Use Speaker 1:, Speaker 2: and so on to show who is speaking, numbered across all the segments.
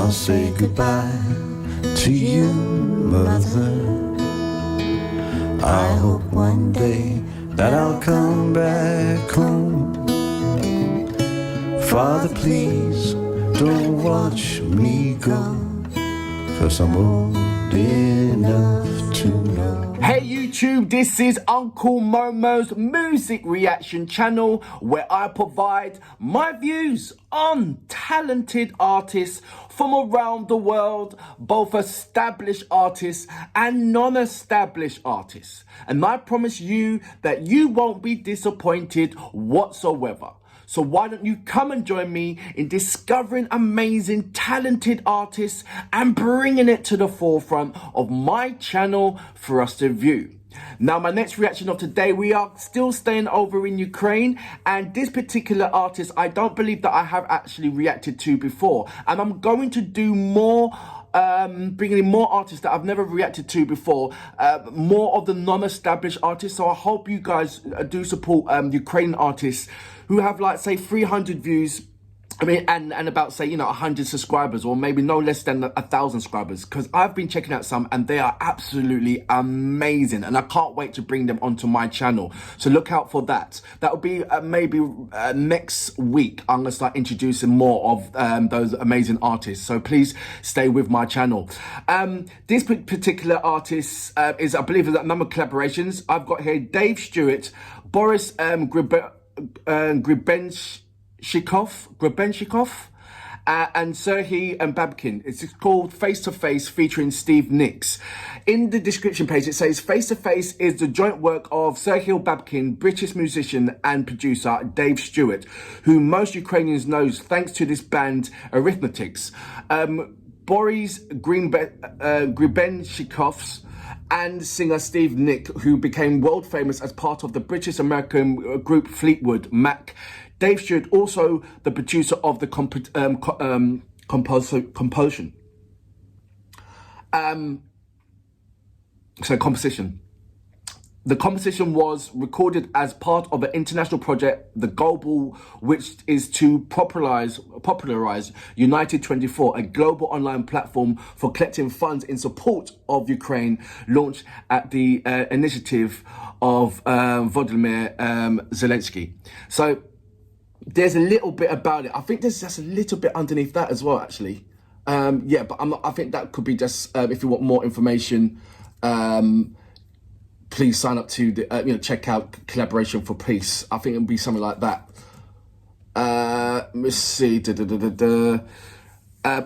Speaker 1: I'll say goodbye to you, mother. I hope one day that I'll come back home. Father, please don't watch me go, 'cause I'm old enough to know.
Speaker 2: Hey YouTube, this is Uncle Momo's music reaction channel where I provide my views on talented artists from around the world, both established artists and non-established artists. And I promise you that you won't be disappointed whatsoever. So why don't you come and join me in discovering amazing, talented artists and bringing it to the forefront of my channel for us to view. Now, my next reaction of today, we are still staying over in Ukraine, and this particular artist, I don't believe that I have actually reacted to before. And I'm going to do more bringing in more artists that I've never reacted to before, more of the non-established artists. So I hope you guys do support Ukrainian artists who have, like, say, 300 views, and about, say, 100 subscribers, or maybe no less than 1,000 subscribers, because I've been checking out some and they are absolutely amazing, and I can't wait to bring them onto my channel. So look out for that. That will be maybe next week. I'm going to start introducing more of those amazing artists. So please stay with my channel. This particular artist is, I believe, there's a number of collaborations. I've got here Dave Stewart, Boris Grebenshikov, and Serhii Babkin. It's called Face to Face, featuring Stevie Nicks. In the description page, it says Face to Face is the joint work of Serhii Babkin, British musician and producer Dave Stewart, who most Ukrainians know thanks to this band Eurythmics. Boris Grebenshikov and singer Stevie Nicks, who became world famous as part of the British-American group Fleetwood Mac. Dave Stewart, also the producer of the composition. The composition was recorded as part of an international project, the Global, which is to popularize United 24, a global online platform for collecting funds in support of Ukraine, launched at the initiative of Volodymyr Zelenskyy. So there's a little bit about it. I think there's just a little bit underneath that as well, actually. Yeah, but I think that could be just, if you want more information, please sign up to the, check out Collaboration for Peace. I think it'll be something like that. Let's see.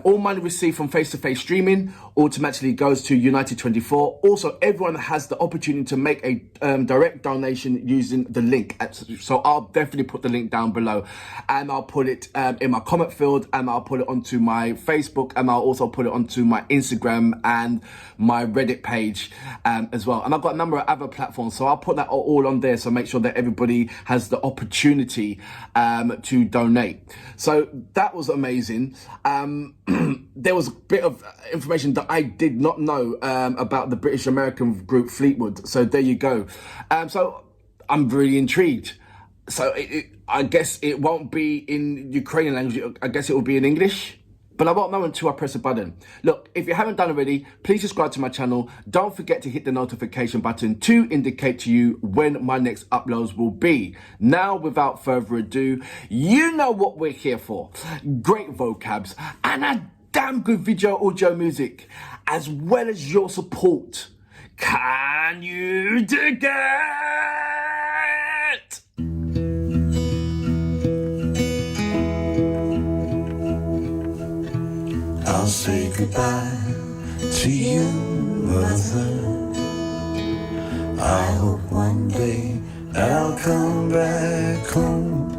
Speaker 2: All money received from face-to-face streaming automatically goes to United 24. Also, everyone has the opportunity to make a direct donation using the link. So I'll definitely put the link down below, and I'll put it in my comment field, and I'll put it onto my Facebook, and I'll also put it onto my Instagram and my Reddit page as well. And I've got a number of other platforms, so I'll put that all on there, so make sure that everybody has the opportunity to donate. So that was amazing. There was a bit of information that I did not know about the British-American group Fleetwood. So there you go. So I'm really intrigued. So I guess it won't be in Ukrainian language. I guess it will be in English. But I won't know until I press a button. Look, if you haven't done already, please subscribe to my channel. Don't forget to hit the notification button to indicate to you when my next uploads will be. Now, without further ado, you know what we're here for. Great vocabs and a damn good video audio music, as well as your support. Can you dig it?
Speaker 1: I'll say goodbye to you, mother. I hope one day that I'll come back home.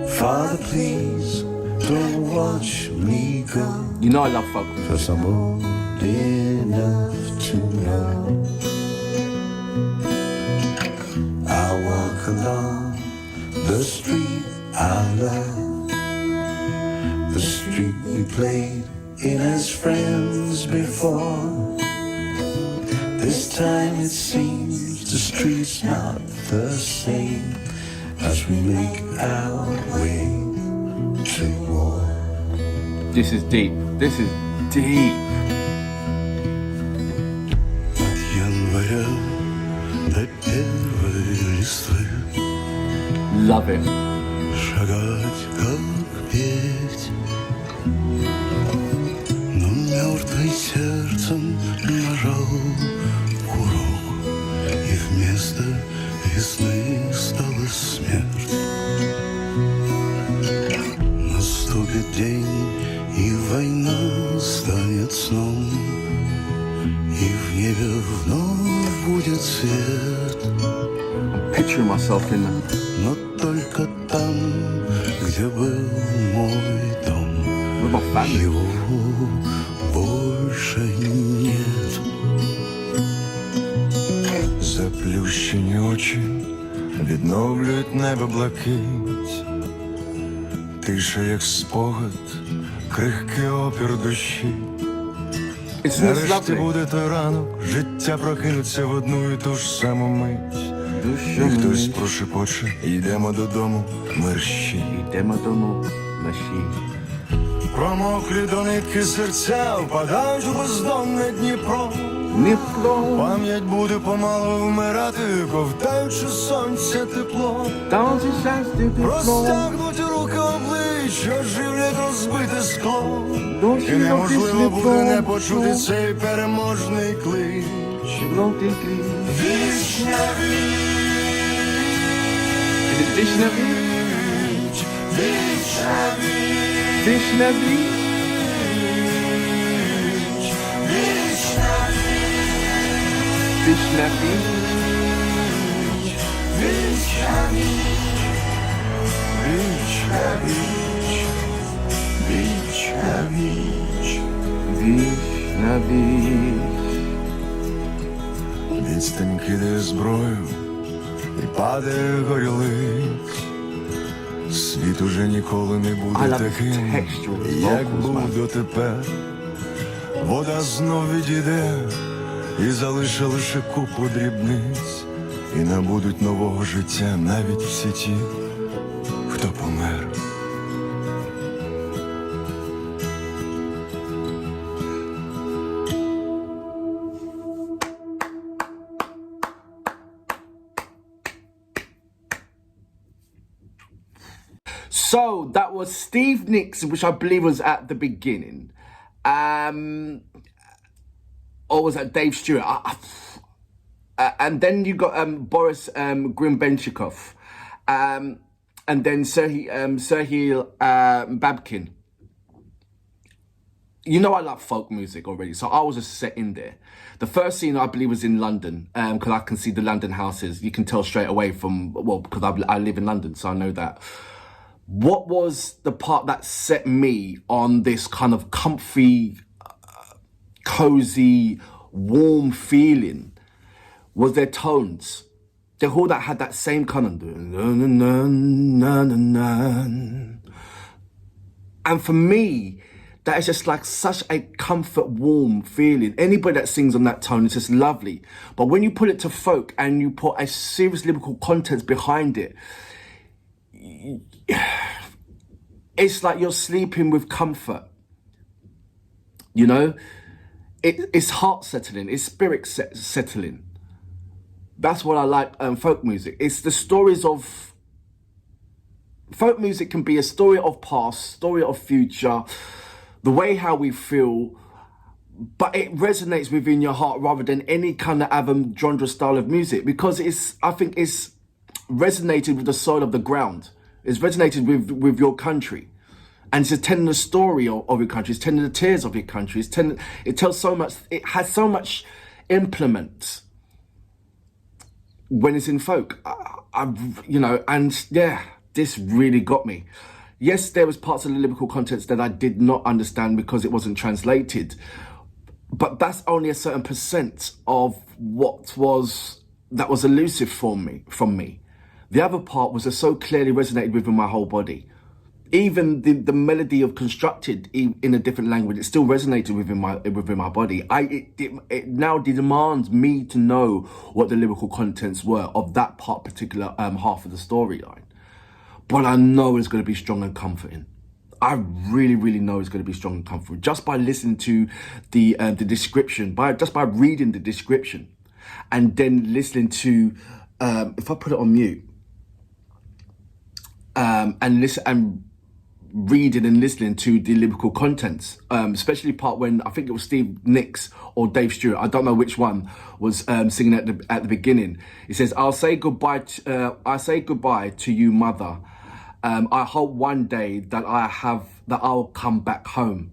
Speaker 1: Father, please don't watch me go.
Speaker 2: You know I love folk.
Speaker 1: 'Cause I'm old enough to know. I walk along the street I love, the street we played in as friends before. This time it seems the street's not the same as we make our way to war.
Speaker 2: This is deep. This is deep.
Speaker 1: От января до первой листвы
Speaker 2: Love it.
Speaker 1: шагать, как петь. Но мертвый сердцем нажал курок, и вместо весны стала смерть. Наступит день, и война станет сном, и в небе вновь будет свет.
Speaker 2: Picturing myself in that.
Speaker 1: Но только там, где был мой дом,
Speaker 2: With my family.
Speaker 1: его больше нет.
Speaker 3: Заплющені очі відновлюють небо блакить. Тиша, як спогад, крихкий опір душі.
Speaker 2: Isn't this
Speaker 3: Нарешті
Speaker 2: lovely?
Speaker 3: буде той ранок, життя прокинеться в одну і ту ж саму мить. І хтось прошепоче, йдемо додому, мерщій.
Speaker 2: Йдемо дому, мерщій.
Speaker 3: Промоклі до нитки серця впадають у бездонне Дніпро.
Speaker 2: Дніпро.
Speaker 3: Пам'ять буде помалу вмирати, ковтаючи сонця тепло.
Speaker 2: Там зі щастя Дніпро.
Speaker 3: Розтягнуті руки обличчя, живлять розбите скло.
Speaker 2: Дощі
Speaker 3: І неможливо буде не
Speaker 2: Дніпро.
Speaker 3: почути цей переможний клич.
Speaker 2: Жовтий кліч.
Speaker 3: Вічна
Speaker 2: Вічна віч.
Speaker 3: віч, вічна віч,
Speaker 2: Вічна віч.
Speaker 3: вічна
Speaker 2: Вічна віч.
Speaker 3: вічна віч, вічна віч.
Speaker 2: Вічна віч.
Speaker 3: Відстань кидає зброю і падає горілиць. Світ уже ніколи не
Speaker 2: I
Speaker 3: буде
Speaker 2: love the
Speaker 3: таким,
Speaker 2: texture of the
Speaker 3: як
Speaker 2: vocals,
Speaker 3: був
Speaker 2: man.
Speaker 3: дотепер. Вода знов відійде і залише лише купу дрібниць. І набудуть нового життя навіть всі ті, хто помер.
Speaker 2: So that was Stevie Nicks, which I believe was at the beginning. Or was that Dave Stewart? And then you got Boris Grebenshikov. And then Serhii Babkin. You know I love folk music already, so I was just set in there. The first scene I believe was in London, because I can see the London houses. You can tell straight away from, well, because I live in London, so I know that. What was the part that set me on this kind of comfy, cozy, warm feeling was their tones. They all that had that same kind of... And for me, that is just like such a comfort, warm feeling. Anybody that sings on that tone is just lovely. But when you put it to folk and you put a serious lyrical content behind it, it's like you're sleeping with comfort. You know? It's heart settling. It's spirit settling. That's what I like folk music. It's the stories of... Folk music can be a story of past, story of future, the way how we feel, but it resonates within your heart rather than any kind of genre style of music, because I think it's resonated with the soul of the ground. It's resonated with your country. And it's just telling the story of your country. It's telling the tears of your country. It tells so much. It has so much implement when it's in folk. And yeah, this really got me. Yes, there was parts of the lyrical contents that I did not understand because it wasn't translated. But that's only a certain percent of what was elusive from me. The other part was just so clearly resonated within my whole body. Even the melody of constructed in a different language, it still resonated within my body. It now demands me to know what the lyrical contents were of that particular half of the storyline. But I know it's going to be strong and comforting. I really know it's going to be strong and comfortable just by listening to the description, just by reading the description, and then listening to if I put it on mute and listen and reading and listening to the lyrical contents, especially part when I think it was Stevie Nicks or Dave Stewart, I don't know which one, was singing at the beginning. It says, I say goodbye to you, mother. I hope one day that I'll come back home.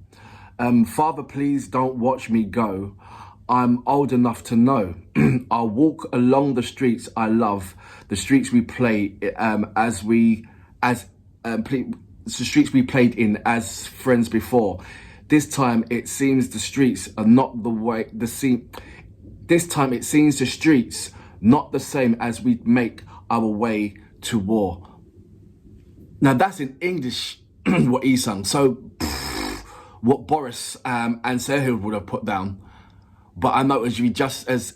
Speaker 2: Father, please don't watch me go. I'm old enough to know. I'll walk along the streets I love, the streets we play the streets we played in as friends before. This time it seems the streets are not the way This time it seems the streets not the same as we make our way to war. Now that's in English what he sung. So what Boris and Serhii would have put down, but I know it would be just as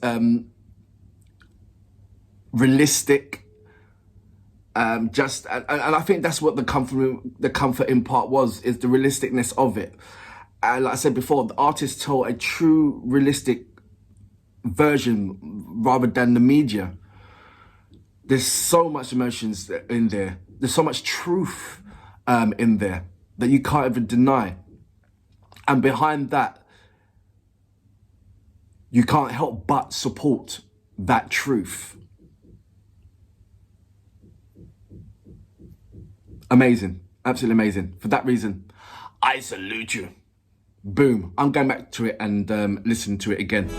Speaker 2: realistic. And I think that's what the comforting part was, is the realisticness of it. And like I said before, the artist told a true realistic version rather than the media. There's so much emotions in there. There's so much truth in there that you can't even deny. And behind that, you can't help but support that truth. Amazing, absolutely amazing. For that reason, I salute you. Boom. I'm going back to it and listening to it again.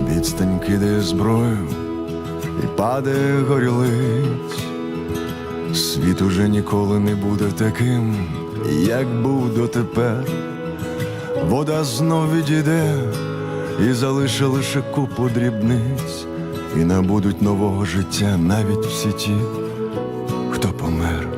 Speaker 3: Відстань кидає зброю і падає горілиць. Світ уже ніколи не буде таким, як був дотепер. Вода знов відійде і залише лише купу дрібниць. І набудуть нового життя навіть всі ті, хто помер.